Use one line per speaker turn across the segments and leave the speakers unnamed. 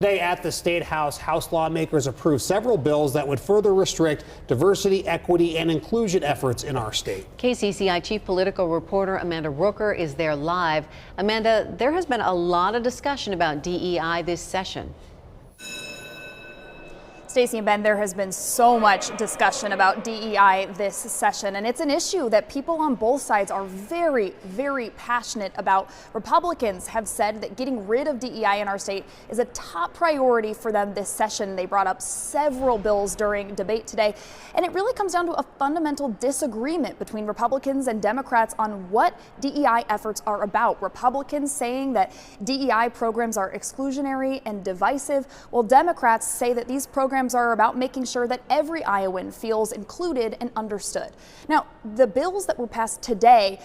Today at the State House, House lawmakers approved several bills that would further restrict diversity, equity, and inclusion efforts in our state.
KCCI chief political reporter Amanda Rooker is there live. Amanda, there has been a lot of discussion about DEI this session.
Stacey and Ben, there has been so much discussion about DEI this session, and it's an issue that people on both sides are very, very passionate about. Republicans have said that getting rid of DEI in our state is a top priority for them this session. They brought up several bills during debate today, and it really comes down to a fundamental disagreement between Republicans and Democrats on what DEI efforts are about. Republicans saying that DEI programs are exclusionary and divisive, while Democrats say that these programs are about making sure that every Iowan feels included and understood. Now, the bills that were passed today,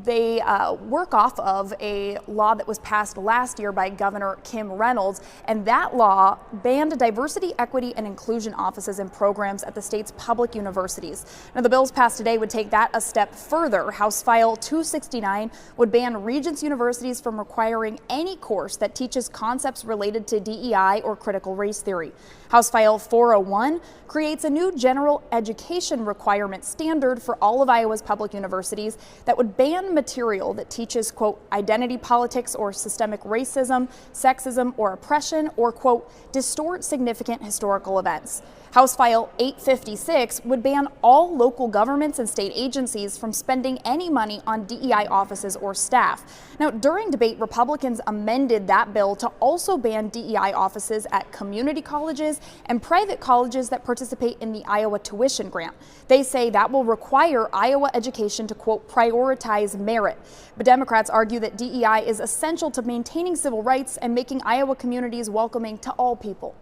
they work off of a law that was passed last year by Governor Kim Reynolds, and that law banned diversity, equity, and inclusion offices and programs at the state's public universities. Now, the bills passed today would take that a step further. House File 269 would ban Regents universities from requiring any course that teaches concepts related to DEI or critical race theory. House File 401 creates a new general education requirement standard for all of Iowa's public universities that would ban material that teaches, quote, identity politics or systemic racism, sexism, or oppression, or, quote, distort significant historical events. House File 856 would ban all local governments and state agencies from spending any money on DEI offices or staff. Now, during debate, Republicans amended that bill to also ban DEI offices at community colleges and private colleges that participate in the Iowa tuition grant. They say that will require Iowa education to, quote, prioritize merit. But Democrats argue that DEI is essential to maintaining civil rights and making Iowa communities welcoming to all people.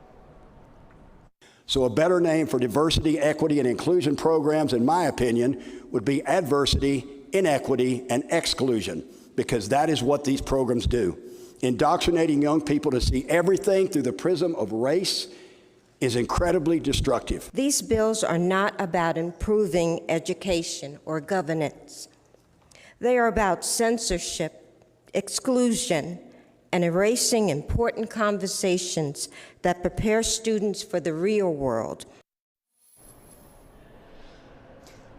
So a better name for diversity, equity, and inclusion programs, in my opinion, would be adversity, inequity, and exclusion, because that is what these programs do. Indoctrinating young people to see everything through the prism of race is incredibly destructive.
These bills are not about improving education or governance. They are about censorship, exclusion, and erasing important conversations that prepare students for the real world.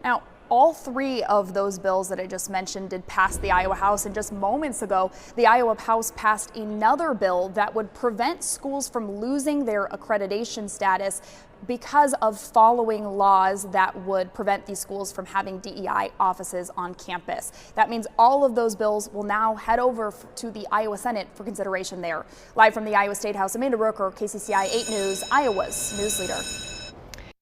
Now, all three of those bills that I just mentioned did pass the Iowa House, and just moments ago, the Iowa House passed another bill that would prevent schools from losing their accreditation status because of following laws that would prevent these schools from having DEI offices on campus. That means all of those bills will now head over to the Iowa Senate for consideration there. Live from the Iowa State House, Amanda Rooker, KCCI 8 News, Iowa's news leader.